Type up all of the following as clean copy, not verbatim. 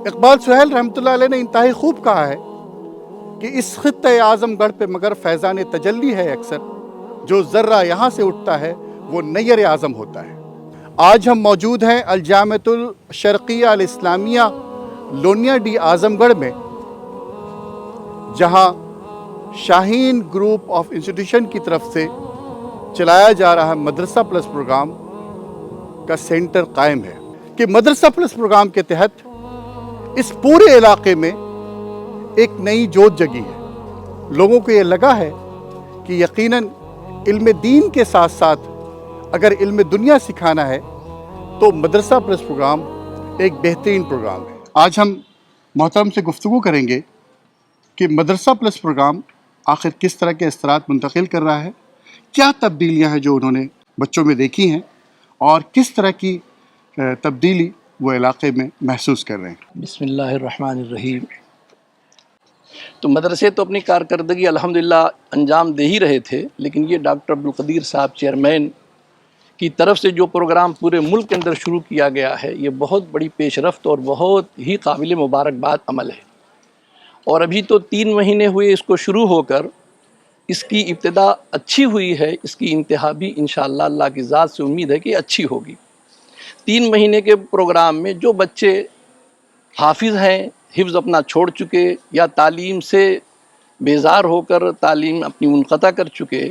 اقبال سہیل رحمۃ اللہ علیہ نے انتہائی خوب کہا ہے کہ اس خطۂ اعظم گڑھ پہ مگر فیضان تجلی ہے اکثر، جو ذرہ یہاں سے اٹھتا ہے وہ نیر اعظم ہوتا ہے۔ آج ہم موجود ہیں الجامعۃ الشرقیہ الاسلامیہ لونیا ڈی اعظم گڑھ میں، جہاں شاہین گروپ آف انسٹیٹیوشن کی طرف سے چلایا جا رہا مدرسہ پلس پروگرام کا سینٹر قائم ہے کہ مدرسہ پلس پروگرام کے تحت اس پورے علاقے میں ایک نئی جوت جگی ہے۔ لوگوں کو یہ لگا ہے کہ یقیناً علم دین کے ساتھ ساتھ اگر علم دنیا سکھانا ہے تو مدرسہ پلس پروگرام ایک بہترین پروگرام ہے۔ آج ہم محترم سے گفتگو کریں گے کہ مدرسہ پلس پروگرام آخر کس طرح کے اثرات منتقل کر رہا ہے، کیا تبدیلیاں ہیں جو انہوں نے بچوں میں دیکھی ہیں، اور کس طرح کی تبدیلی وہ علاقے میں محسوس کر رہے ہیں۔ بسم اللہ الرحمن الرحیم۔ تو مدرسے تو اپنی کارکردگی الحمدللہ انجام دے ہی رہے تھے، لیکن یہ ڈاکٹر عبدالقدیر صاحب چیئرمین کی طرف سے جو پروگرام پورے ملک کے اندر شروع کیا گیا ہے، یہ بہت بڑی پیش رفت اور بہت ہی قابل مبارکباد عمل ہے۔ اور ابھی تو 3 مہینے ہوئے اس کو شروع ہو کر، اس کی ابتدا اچھی ہوئی ہے، اس کی انتہا بھی انشاءاللہ اللہ کی ذات سے امید ہے کہ اچھی ہوگی۔ 3 مہینے کے پروگرام میں جو بچے حافظ ہیں، حفظ اپنا چھوڑ چکے یا تعلیم سے بیزار ہو کر تعلیم اپنی منقطع کر چکے،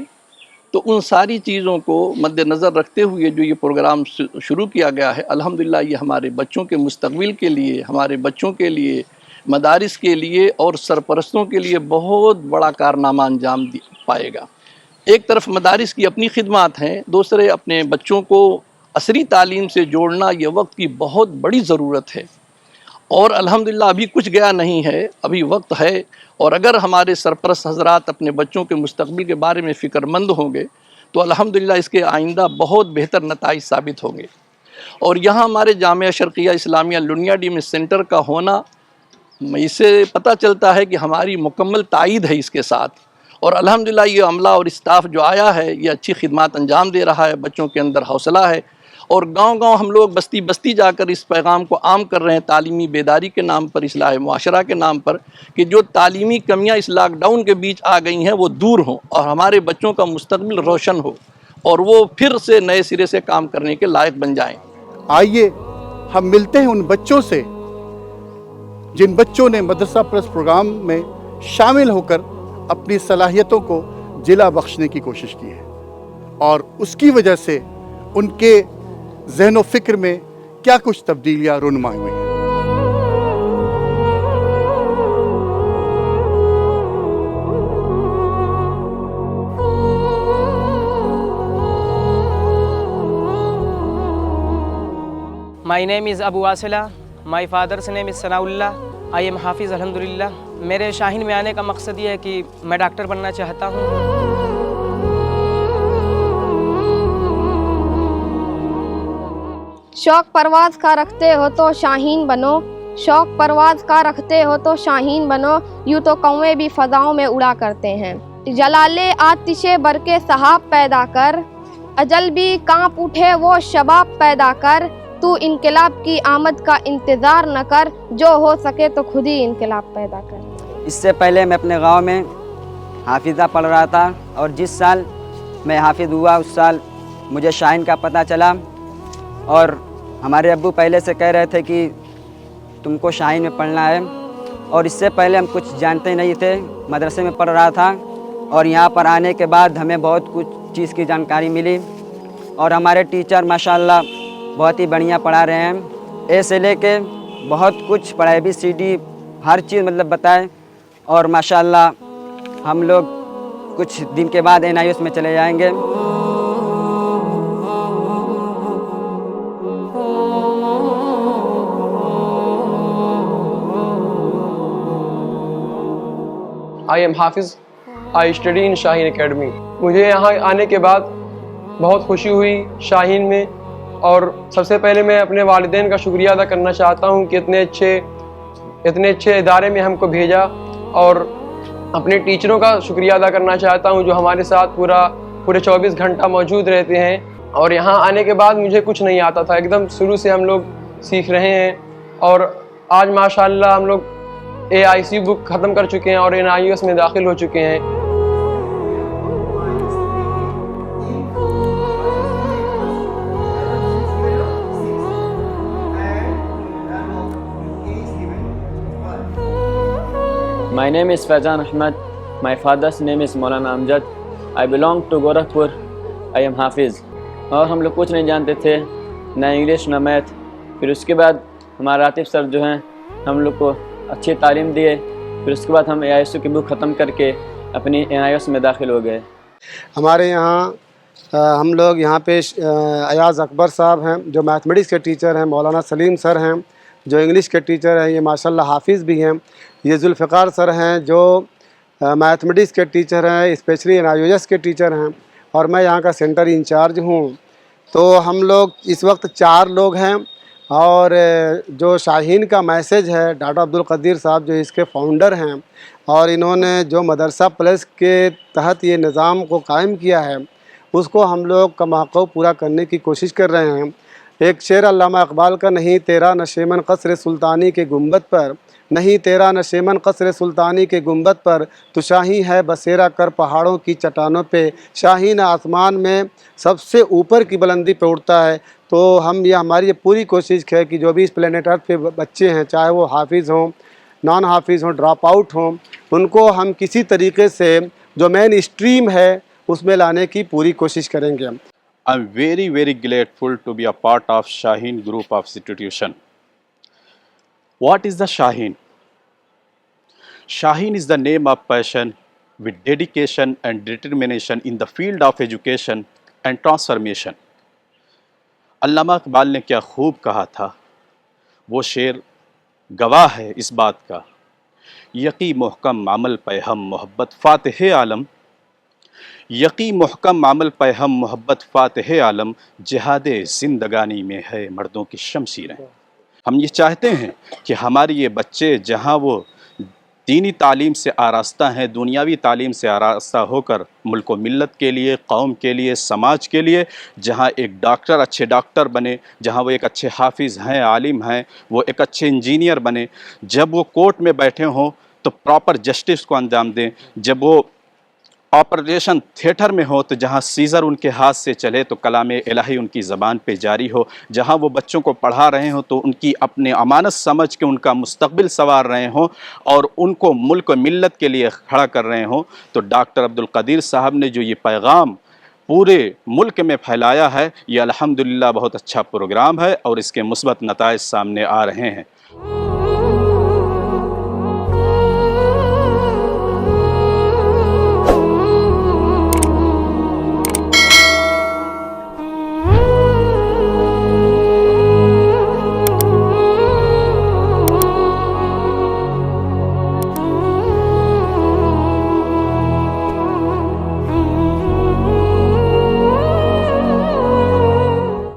تو ان ساری چیزوں کو مد نظر رکھتے ہوئے جو یہ پروگرام شروع کیا گیا ہے، الحمدللہ یہ ہمارے بچوں کے مستقبل کے لیے، ہمارے بچوں کے لیے، مدارس کے لیے اور سرپرستوں کے لیے بہت بڑا کارنامہ انجام پائے گا۔ ایک طرف مدارس کی اپنی خدمات ہیں، دوسرے اپنے بچوں کو عصری تعلیم سے جوڑنا یہ وقت کی بہت بڑی ضرورت ہے، اور الحمدللہ ابھی کچھ گیا نہیں ہے، ابھی وقت ہے۔ اور اگر ہمارے سرپرست حضرات اپنے بچوں کے مستقبل کے بارے میں فکر مند ہوں گے تو الحمدللہ اس کے آئندہ بہت بہتر نتائج ثابت ہوں گے۔ اور یہاں ہمارے جامعہ شرقیہ اسلامیہ لونیا ڈی میں سینٹر کا ہونا، اس سے پتہ چلتا ہے کہ ہماری مکمل تائید ہے اس کے ساتھ، اور الحمدللہ یہ عملہ اور اسٹاف جو آیا ہے یہ اچھی خدمات انجام دے رہا ہے، بچوں کے اندر حوصلہ ہے، اور گاؤں گاؤں ہم لوگ بستی بستی جا کر اس پیغام کو عام کر رہے ہیں، تعلیمی بیداری کے نام پر، اصلاح معاشرہ کے نام پر، کہ جو تعلیمی کمیاں اس لاک ڈاؤن کے بیچ آ گئی ہیں وہ دور ہوں، اور ہمارے بچوں کا مستقبل روشن ہو، اور وہ پھر سے نئے سرے سے کام کرنے کے لائق بن جائیں۔ آئیے ہم ملتے ہیں ان بچوں سے جن بچوں نے مدرسہ پلس پروگرام میں شامل ہو کر اپنی صلاحیتوں کو جلا بخشنے کی کوشش کی ہے، اور اس کی وجہ سے ان کے ذہن و فکر میں کیا کچھ تبدیلیاں رونما ہوئی ہیں۔ My name is Abu Wasila. My father's name is Sanaullah. I am Hafiz alhamdulillah. میرے شاہین میں آنے کا مقصد یہ ہے کہ میں ڈاکٹر بننا چاہتا ہوں۔ شوق پرواز کا رکھتے ہو تو شاہین بنو، شوق پرواز کا رکھتے ہو تو شاہین بنو، یوں تو کوے بھی فضاؤں میں اڑا کرتے ہیں۔ جلالے آتش برقِ سحاب پیدا کر، اجل بھی کانپ اٹھے وہ شباب پیدا کر، تو انقلاب کی آمد کا انتظار نہ کر، جو ہو سکے تو خود ہی انقلاب پیدا کر۔ اس سے پہلے میں اپنے گاؤں میں حافظہ پڑھ رہا تھا، اور جس سال میں حافظ ہوا اس سال مجھے شاہین کا پتہ چلا، اور ہمارے ابو پہلے سے کہہ رہے تھے کہ تم کو شاہین میں پڑھنا ہے، اور اس سے پہلے ہم کچھ جانتے نہیں تھے، مدرسے میں پڑھ رہا تھا، اور یہاں پر آنے کے بعد ہمیں بہت کچھ چیز کی جانکاری ملی، اور ہمارے ٹیچر ماشاءاللہ بہت ہی بڑھیا پڑھا رہے ہیں، اے سے لے کے بہت کچھ پڑھائے، ABCD ہر چیز مطلب بتائے، اور ماشاءاللہ ہم لوگ کچھ دن کے بعد NIOS میں چلے جائیں گے۔ I am Hafiz. I study in Shaheen academy. مجھے یہاں آنے کے بعد بہت خوشی ہوئی شاہین میں، اور سب سے پہلے میں اپنے والدین کا شکریہ ادا کرنا چاہتا ہوں کہ اتنے اچھے ادارے میں ہم کو بھیجا، اور اپنے ٹیچروں کا شکریہ ادا کرنا چاہتا ہوں جو ہمارے ساتھ پورے 24 گھنٹہ موجود رہتے ہیں۔ اور یہاں آنے کے بعد مجھے کچھ نہیں آتا تھا، ایک دم شروع سے ہم لوگ سیکھ رہے ہیں، اور آج ماشاءاللہ ہم لوگ AIC بک ختم کر چکے ہیں اور NIOS میں داخل ہو چکے ہیں. My name is Faizan Ahmed. My father's name is Maulana Amjad. I belong to Gorakhpur. I am Hafiz. اور ہم لوگ کچھ نہیں جانتے تھے، نہ انگلش نہ میتھ. پھر اس کے بعد ہمارے عاطف سر جو ہیں ہم لوگ کو اچھی تعلیم دیے. پھر اس کے بعد ہم AISU کی بک ختم کر کے اپنی NIOS میں داخل ہو گئے. ہمارے یہاں ہم لوگ یہاں پہ ایاز اکبر صاحب ہیں جو میتھمیٹکس کے ٹیچر ہیں، مولانا سلیم سر ہیں جو انگلش کے ٹیچر ہیں، یہ ماشاءاللہ حافظ بھی ہیں. یہ ذوالفقار سر ہیں جو میتھمیٹکس کے ٹیچر ہیں، اسپیشلی NIOS کے ٹیچر ہیں، اور میں یہاں کا سینٹر انچارج ہوں. تو ہم لوگ اس وقت 4 لوگ ہیں. اور جو شاہین کا میسیج ہے، ڈاکٹر عبدالقدیر صاحب جو اس کے فاؤنڈر ہیں، اور انہوں نے جو مدرسہ پلس کے تحت یہ نظام کو قائم کیا ہے، اس کو ہم لوگ کماقو پورا کرنے کی کوشش کر رہے ہیں. ایک شعر علامہ اقبال کا، نہیں تیرا نشیمن قصر سلطانی کے گنبد پر، نہیں تیرا نشیمن قصر سلطانی کے گنبد پر، تو شاہی ہے بسیرا کر پہاڑوں کی چٹانوں پہ. شاہین آسمان میں سب سے اوپر کی بلندی پہ اڑتا ہے. تو ہماری یہ پوری کوشش ہے کہ جو بھی اس پلینٹ ارتھ پہ بچے ہیں، چاہے وہ حافظ ہوں، نان حافظ ہوں، ڈراپ آؤٹ ہوں، ان کو ہم کسی طریقے سے جو مین اسٹریم ہے اس میں لانے کی پوری کوشش کریں گے. I'm very, very grateful to be a part of Shaheen Group of Institution. What is the Shaheen? Shaheen is the name of passion with dedication and determination in the field of education and transformation. علامہ اقبال نے کیا خوب کہا تھا، وہ شعر گواہ ہے اس بات کا. یقی محکم عمل پہ ہم محبت فاتح عالم، یقی محکم عمل پہ ہم محبت فاتح عالم، جہاد زندگانی میں ہے مردوں کی شمشیریں. ہم یہ چاہتے ہیں کہ ہمارے یہ بچے جہاں وہ دینی تعلیم سے آراستہ ہیں، دنیاوی تعلیم سے آراستہ ہو کر ملک و ملت کے لیے، قوم کے لیے، سماج کے لیے، جہاں ایک ڈاکٹر اچھے ڈاکٹر بنے، جہاں وہ ایک اچھے حافظ ہیں، عالم ہیں، وہ ایک اچھے انجینئر بنے. جب وہ کورٹ میں بیٹھے ہوں تو پراپر جسٹس کو انجام دیں. جب وہ آپریشن تھیٹر میں ہو تو جہاں سیزر ان کے ہاتھ سے چلے تو کلام الہی ان کی زبان پہ جاری ہو. جہاں وہ بچوں کو پڑھا رہے ہوں تو ان کی اپنے امانت سمجھ کے ان کا مستقبل سنوار رہے ہوں اور ان کو ملک و ملت کے لیے کھڑا کر رہے ہوں. تو ڈاکٹر عبدالقدیر صاحب نے جو یہ پیغام پورے ملک میں پھیلایا ہے، یہ الحمدللہ بہت اچھا پروگرام ہے اور اس کے مثبت نتائج سامنے آ رہے ہیں.